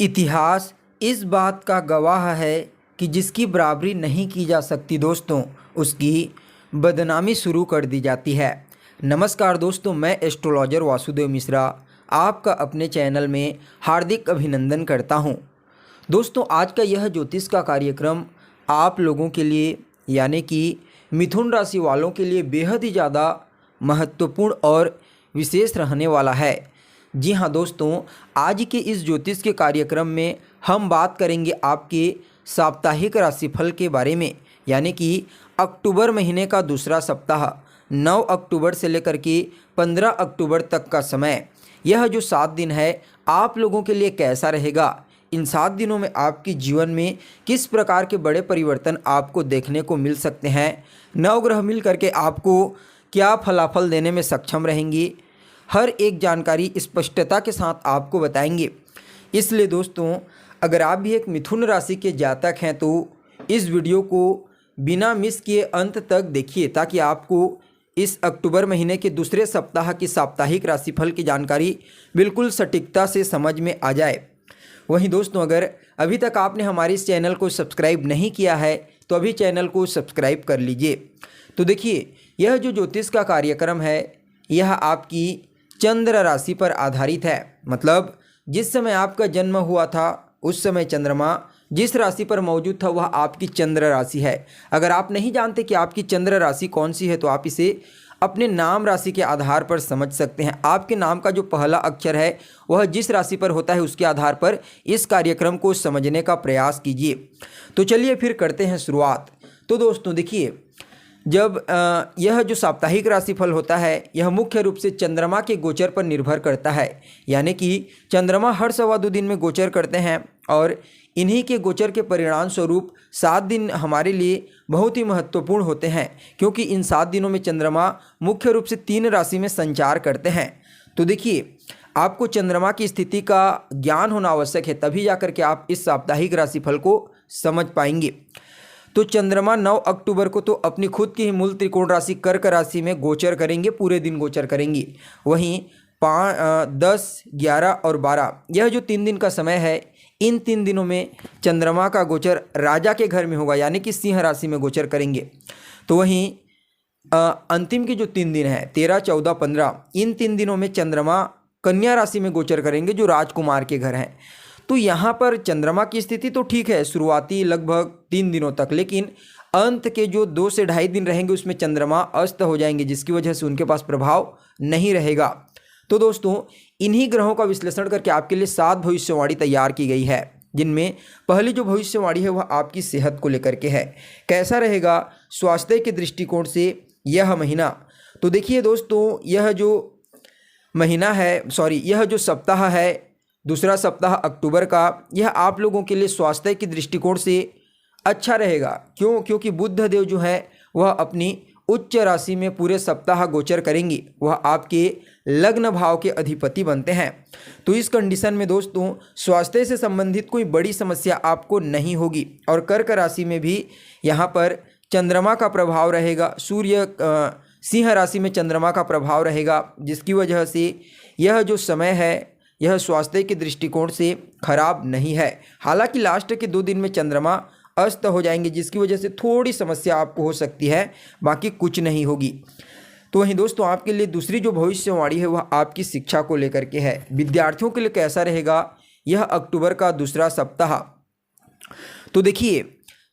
इतिहास इस बात का गवाह है कि जिसकी बराबरी नहीं की जा सकती दोस्तों, उसकी बदनामी शुरू कर दी जाती है। नमस्कार दोस्तों, मैं एस्ट्रोलॉजर वासुदेव मिश्रा आपका अपने चैनल में हार्दिक अभिनंदन करता हूं। दोस्तों, आज का यह ज्योतिष का कार्यक्रम आप लोगों के लिए यानी कि मिथुन राशि वालों के लिए बेहद ही ज़्यादा महत्वपूर्ण और विशेष रहने वाला है। जी हाँ दोस्तों, आज के इस ज्योतिष के कार्यक्रम में हम बात करेंगे आपके साप्ताहिक राशिफल के बारे में, यानी कि अक्टूबर महीने का दूसरा सप्ताह 9 अक्टूबर से लेकर के 15 अक्टूबर तक का समय। यह जो 7 दिन है आप लोगों के लिए कैसा रहेगा, इन 7 दिनों में आपके जीवन में किस प्रकार के बड़े परिवर्तन आपको देखने को मिल सकते हैं, नवग्रह मिल करके आपको क्या फलाफल देने में सक्षम रहेंगी, हर एक जानकारी स्पष्टता के साथ आपको बताएंगे। इसलिए दोस्तों, अगर आप भी एक मिथुन राशि के जातक हैं तो इस वीडियो को बिना मिस किए अंत तक देखिए, ताकि आपको इस अक्टूबर महीने के दूसरे सप्ताह की साप्ताहिक राशिफल की जानकारी बिल्कुल सटीकता से समझ में आ जाए। वहीं दोस्तों, अगर अभी तक आपने हमारे इस चैनल को सब्सक्राइब नहीं किया है तो अभी चैनल को सब्सक्राइब कर लीजिए। तो देखिए, यह जो ज्योतिष का कार्यक्रम है यह आपकी चंद्र राशि पर आधारित है। मतलब जिस समय आपका जन्म हुआ था उस समय चंद्रमा जिस राशि पर मौजूद था वह आपकी चंद्र राशि है। अगर आप नहीं जानते कि आपकी चंद्र राशि कौन सी है तो आप इसे अपने नाम राशि के आधार पर समझ सकते हैं। आपके नाम का जो पहला अक्षर है वह जिस राशि पर होता है उसके आधार पर इस कार्यक्रम को समझने का प्रयास कीजिए। तो चलिए फिर करते हैं शुरुआत। तो दोस्तों देखिए, जब यह जो साप्ताहिक राशिफल होता है यह मुख्य रूप से चंद्रमा के गोचर पर निर्भर करता है, यानी कि चंद्रमा हर 2.25 दिन में गोचर करते हैं और इन्हीं के गोचर के परिणाम स्वरूप 7 दिन हमारे लिए बहुत ही महत्वपूर्ण होते हैं, क्योंकि इन 7 दिनों में चंद्रमा मुख्य रूप से 3 राशि में संचार करते हैं। तो देखिए, आपको चंद्रमा की स्थिति का ज्ञान होना आवश्यक है, तभी जाकर के आप इस साप्ताहिक राशिफल को समझ पाएंगे। तो चंद्रमा 9 अक्टूबर को तो अपनी खुद की ही मूल त्रिकोण राशि कर्क राशि में गोचर करेंगे, पूरे दिन गोचर करेंगे। वहीं 10, 11 और 12 यह जो 3 दिन का समय है, इन 3 दिनों में चंद्रमा का गोचर राजा के घर में होगा, यानी कि सिंह राशि में गोचर करेंगे। तो वहीं अंतिम के जो 3 दिन है 13, 14, 15, इन 3 दिनों में चंद्रमा कन्या राशि में गोचर करेंगे जो राजकुमार के घर हैं। तो यहाँ पर चंद्रमा की स्थिति तो ठीक है शुरुआती लगभग 3 दिनों तक, लेकिन अंत के जो 2 से ढाई दिन रहेंगे उसमें चंद्रमा अस्त हो जाएंगे, जिसकी वजह से उनके पास प्रभाव नहीं रहेगा। तो दोस्तों, इन्हीं ग्रहों का विश्लेषण करके आपके लिए 7 भविष्यवाणी तैयार की गई है, जिनमें पहली जो भविष्यवाणी है वह आपकी सेहत को लेकर के है। कैसा रहेगा स्वास्थ्य के दृष्टिकोण से यह महीना। तो देखिए दोस्तों, यह जो सप्ताह है दूसरा सप्ताह अक्टूबर का, यह आप लोगों के लिए स्वास्थ्य की दृष्टिकोण से अच्छा रहेगा। क्योंकि बुध देव जो है वह अपनी उच्च राशि में पूरे सप्ताह गोचर करेंगी, वह आपके लग्न भाव के अधिपति बनते हैं। तो इस कंडीशन में दोस्तों, स्वास्थ्य से संबंधित कोई बड़ी समस्या आपको नहीं होगी। और कर्क राशि में भी यहाँ पर चंद्रमा का प्रभाव रहेगा, सूर्य सिंह राशि में चंद्रमा का प्रभाव रहेगा, जिसकी वजह से यह जो समय है यह स्वास्थ्य के दृष्टिकोण से खराब नहीं है। हालांकि लास्ट के 2 दिन में चंद्रमा अस्त हो जाएंगे, जिसकी वजह से थोड़ी समस्या आपको हो सकती है, बाकी कुछ नहीं होगी। तो वहीं दोस्तों, आपके लिए दूसरी जो भविष्यवाणी है वह आपकी शिक्षा को लेकर के है। विद्यार्थियों के लिए कैसा रहेगा यह अक्टूबर का दूसरा सप्ताह। तो देखिए,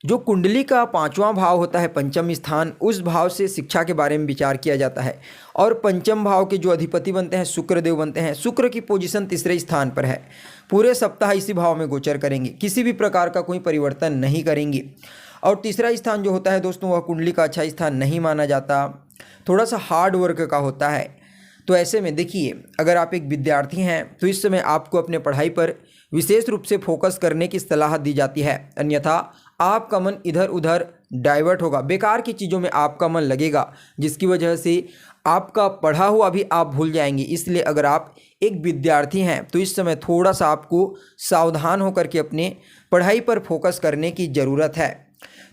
जो कुंडली का 5वां भाव होता है पंचम स्थान, उस भाव से शिक्षा के बारे में विचार किया जाता है। और पंचम भाव के जो अधिपति बनते हैं शुक्र देव बनते हैं। शुक्र की पोजीशन तीसरे स्थान पर है, पूरे सप्ताह इसी भाव में गोचर करेंगे, किसी भी प्रकार का कोई परिवर्तन नहीं करेंगे। और तीसरा स्थान जो होता है दोस्तों वह कुंडली का अच्छा स्थान नहीं माना जाता, थोड़ा सा हार्ड वर्क का होता है। तो ऐसे में देखिए, अगर आप एक विद्यार्थी हैं तो इस समय आपको अपने पढ़ाई पर विशेष रूप से फोकस करने की सलाह दी जाती है, अन्यथा आपका मन इधर उधर डाइवर्ट होगा, बेकार की चीज़ों में आपका मन लगेगा, जिसकी वजह से आपका पढ़ा हुआ भी आप भूल जाएंगे। इसलिए अगर आप एक विद्यार्थी हैं तो इस समय थोड़ा सा आपको सावधान होकर के अपने पढ़ाई पर फोकस करने की ज़रूरत है।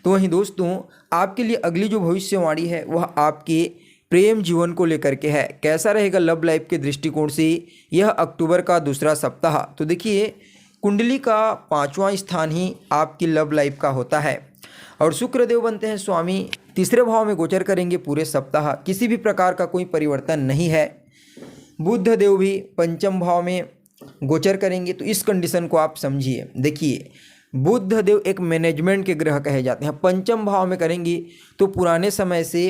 तो वहीं दोस्तों, आपके लिए अगली जो भविष्यवाणी है वह आपके प्रेम जीवन को लेकर के है। कैसा रहेगा लव लाइफ के दृष्टिकोण से यह अक्टूबर का दूसरा सप्ताह। तो देखिए, कुंडली का 5वां स्थान ही आपकी लव लाइफ का होता है और शुक्रदेव बनते हैं स्वामी। तीसरे भाव में गोचर करेंगे पूरे सप्ताह, किसी भी प्रकार का कोई परिवर्तन नहीं है। बुध देव भी पंचम भाव में गोचर करेंगे। तो इस कंडीशन को आप समझिए। देखिए, बुध देव एक मैनेजमेंट के ग्रह कहे जाते हैं। पंचम भाव में करेंगे तो पुराने समय से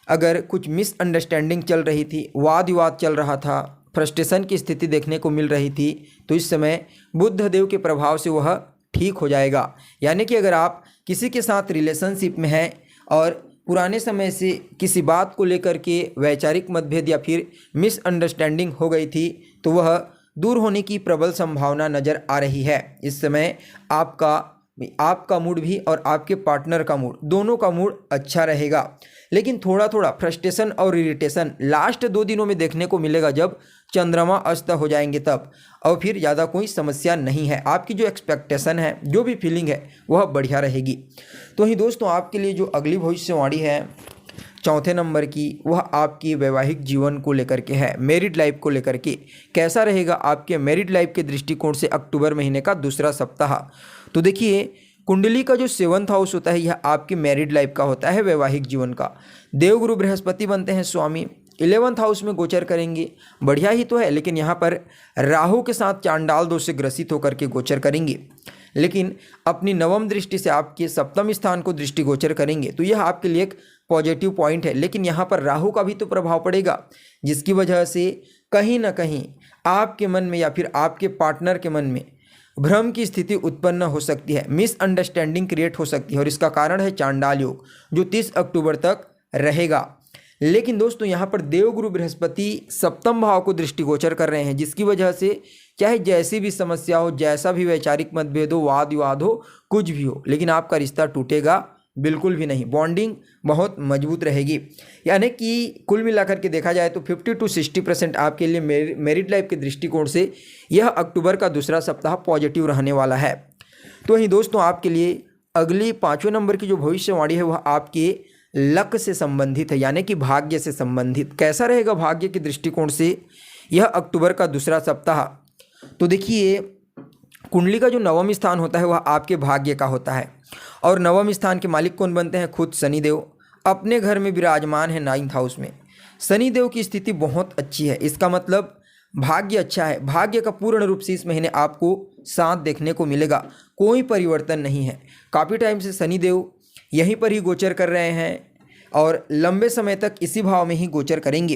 अगर कुछ मिसअंडरस्टैंडिंग चल रही थी, वाद विवाद चल रहा था, फ्रस्ट्रेशन की स्थिति देखने को मिल रही थी, तो इस समय बुध देव के प्रभाव से वह ठीक हो जाएगा। यानी कि अगर आप किसी के साथ रिलेशनशिप में हैं और पुराने समय से किसी बात को लेकर के वैचारिक मतभेद या फिर मिसअंडरस्टैंडिंग हो गई थी, तो वह दूर होने की प्रबल संभावना नज़र आ रही है। इस समय आपका मूड भी और आपके पार्टनर का मूड, दोनों का मूड अच्छा रहेगा। लेकिन थोड़ा थोड़ा फ्रस्ट्रेशन और इरिटेशन लास्ट 2 दिनों में देखने को मिलेगा, जब चंद्रमा अस्त हो जाएंगे तब। और फिर ज़्यादा कोई समस्या नहीं है। आपकी जो एक्सपेक्टेशन है, जो भी फीलिंग है, वह बढ़िया रहेगी। तो ही दोस्तों, आपके लिए जो अगली भविष्यवाणी है चौथे नंबर की, वह आपकी वैवाहिक जीवन को लेकर के है, मैरिड लाइफ को लेकर के। कैसा रहेगा आपके मैरिड लाइफ के दृष्टिकोण से अक्टूबर महीने का दूसरा सप्ताह। तो देखिए, कुंडली का जो 7वां हाउस होता है, यह आपकी मैरिड लाइफ का होता है, वैवाहिक जीवन का। देवगुरु बृहस्पति बनते हैं स्वामी, 11वां हाउस में गोचर करेंगे। बढ़िया ही तो है, लेकिन यहाँ पर राहु के साथ चांडाल दोष से ग्रसित होकर के गोचर करेंगे। लेकिन अपनी नवम दृष्टि से आपके सप्तम स्थान को दृष्टि गोचर करेंगे, तो यह आपके लिए एक पॉजिटिव पॉइंट है। लेकिन यहाँ पर राहु का भी तो प्रभाव पड़ेगा, जिसकी वजह से कहीं ना कहीं आपके मन में या फिर आपके पार्टनर के मन में भ्रम की स्थिति उत्पन्न हो सकती है, मिसअंडरस्टैंडिंग क्रिएट हो सकती है। और इसका कारण है चांडाल योग, जो 30 अक्टूबर तक रहेगा। लेकिन दोस्तों, यहाँ पर देवगुरु बृहस्पति सप्तम भाव को दृष्टिगोचर कर रहे हैं, जिसकी वजह से चाहे जैसी भी समस्या हो, जैसा भी वैचारिक मतभेद हो, वाद विवाद हो, कुछ भी हो, लेकिन आपका रिश्ता टूटेगा बिल्कुल भी नहीं। बॉन्डिंग बहुत मजबूत रहेगी। यानी कि कुल मिलाकर के देखा जाए तो 50 to 60% आपके लिए मैरिड लाइफ के दृष्टिकोण से यह अक्टूबर का दूसरा सप्ताह पॉजिटिव रहने वाला है। तो वहीं दोस्तों, आपके लिए अगली 5वें नंबर की जो भविष्यवाणी है, वह आपके लक से संबंधित है, यानी कि भाग्य से संबंधित। कैसा रहेगा भाग्य के दृष्टिकोण से यह अक्टूबर का दूसरा सप्ताह। तो देखिए, कुंडली का जो 9वां स्थान होता है, वह आपके भाग्य का होता है और 9वां स्थान के मालिक कौन बनते हैं? खुद शनिदेव अपने घर में विराजमान है 9th हाउस में। शनिदेव की स्थिति बहुत अच्छी है, इसका मतलब भाग्य अच्छा है। भाग्य का पूर्ण रूप से इस महीने आपको साथ देखने को मिलेगा, कोई परिवर्तन नहीं है। काफ़ी टाइम से शनिदेव यहीं पर ही गोचर कर रहे हैं और लंबे समय तक इसी भाव में ही गोचर करेंगे।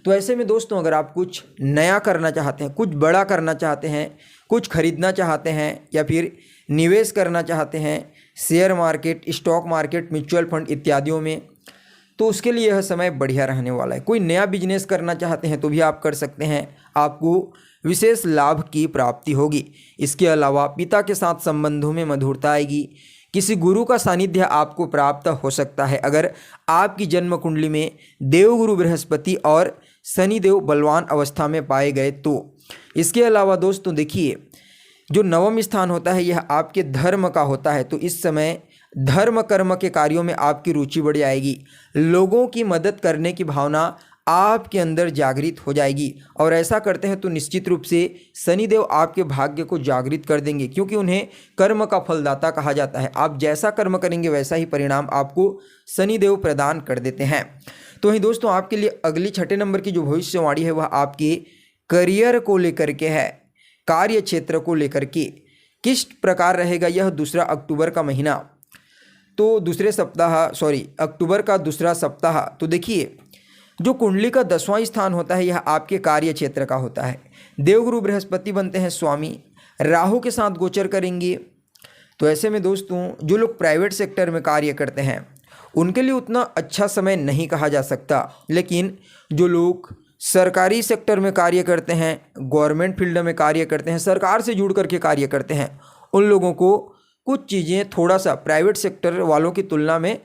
तो ऐसे में दोस्तों, अगर आप कुछ नया करना चाहते हैं, कुछ बड़ा करना चाहते हैं, कुछ खरीदना चाहते हैं या फिर निवेश करना चाहते हैं share market, stock market, mutual fund इत्यादियों में, तो उसके लिए यह समय बढ़िया रहने वाला है। कोई नया बिजनेस करना चाहते हैं तो भी आप कर सकते हैं, आपको विशेष लाभ की प्राप्ति होगी। इसके अलावा पिता के साथ संबंधों में मधुरता आएगी। किसी गुरु का सानिध्य आपको प्राप्त हो सकता है अगर आपकी जन्म कुंडली में देवगुरु बृहस्पति और शनिदेव बलवान अवस्था में पाए गए तो। इसके अलावा दोस्तों देखिए, जो 9वां स्थान होता है, यह आपके धर्म का होता है। तो इस समय धर्म कर्म के कार्यों में आपकी रुचि बढ़ जाएगी। लोगों की मदद करने की भावना आपके अंदर जागृत हो जाएगी और ऐसा करते हैं तो निश्चित रूप से शनिदेव आपके भाग्य को जागृत कर देंगे, क्योंकि उन्हें कर्म का फलदाता कहा जाता है। आप जैसा कर्म करेंगे वैसा ही परिणाम आपको शनिदेव प्रदान कर देते हैं। तो वहीं दोस्तों, आपके लिए अगली 6ठे नंबर की जो भविष्यवाणी है, वह आपके करियर को लेकर के है, कार्य क्षेत्र को लेकर के। किस प्रकार रहेगा यह दूसरा अक्टूबर का महीना? तो अक्टूबर का दूसरा सप्ताह। तो देखिए, जो कुंडली का 10वां स्थान होता है, यह आपके कार्य क्षेत्र का होता है। देवगुरु बृहस्पति बनते हैं स्वामी, राहु के साथ गोचर करेंगे। तो ऐसे में दोस्तों, जो लोग प्राइवेट सेक्टर में कार्य करते हैं उनके लिए उतना अच्छा समय नहीं कहा जा सकता, लेकिन जो लोग सरकारी सेक्टर में कार्य करते हैं, गवर्नमेंट फील्ड में कार्य करते हैं, सरकार से जुड़ करके कार्य करते हैं, उन लोगों को कुछ चीज़ें थोड़ा सा प्राइवेट सेक्टर वालों की तुलना में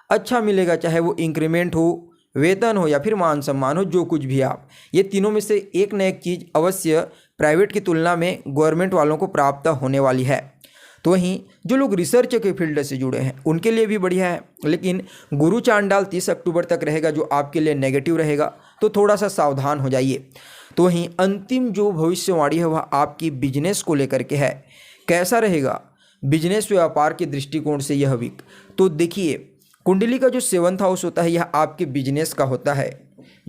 अच्छा मिलेगा, चाहे वो इंक्रीमेंट हो, वेतन हो या फिर मान सम्मान हो, जो कुछ भी आप, ये तीनों में से एक न एक चीज़ अवश्य प्राइवेट की तुलना में गवर्नमेंट वालों को प्राप्त होने वाली है। तो वहीं जो लोग रिसर्च के फील्ड से जुड़े हैं उनके लिए भी बढ़िया है, लेकिन गुरु चांडाल 30 अक्टूबर तक रहेगा, जो आपके लिए नेगेटिव रहेगा, तो थोड़ा सा सावधान हो जाइए। तो वहीं अंतिम जो भविष्यवाणी है वह आपकी बिजनेस को लेकर के है। कैसा रहेगा बिजनेस व्यापार के दृष्टिकोण से यह वीक? तो देखिए, कुंडली का जो 7th हाउस होता है यह आपके बिजनेस का होता है।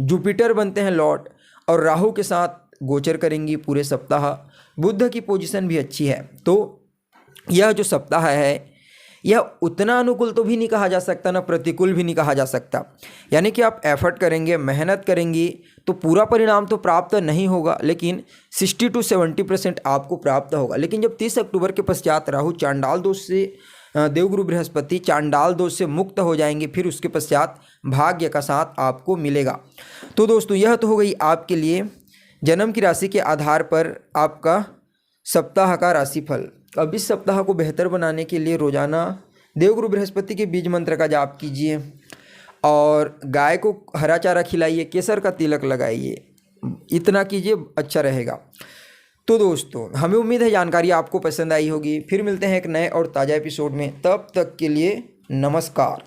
जुपिटर बनते हैं लॉर्ड और राहु के साथ गोचर करेंगी पूरे सप्ताह। बुध की पोजीशन भी अच्छी है, तो यह जो सप्ताह है यह उतना अनुकूल तो भी नहीं कहा जा सकता, ना प्रतिकूल भी नहीं कहा जा सकता। यानी कि आप एफर्ट करेंगे, मेहनत करेंगी तो पूरा परिणाम तो प्राप्त नहीं होगा, लेकिन 60 to 70% आपको प्राप्त होगा। लेकिन जब 30 अक्टूबर के पश्चात राहु चांडाल दोष से, देवगुरु बृहस्पति चांडाल दोष से मुक्त हो जाएंगे, फिर उसके पश्चात भाग्य का साथ आपको मिलेगा। तो दोस्तों यह तो हो गई आपके लिए जन्म की राशि के आधार पर आपका सप्ताह का राशिफल। अब इस सप्ताह को बेहतर बनाने के लिए रोजाना देवगुरु बृहस्पति के बीज मंत्र का जाप कीजिए और गाय को हरा चारा खिलाइए, केसर का तिलक लगाइए, इतना कीजिए, अच्छा रहेगा। तो दोस्तों हमें उम्मीद है जानकारी आपको पसंद आई होगी। फिर मिलते हैं एक नए और ताज़ा एपिसोड में, तब तक के लिए नमस्कार।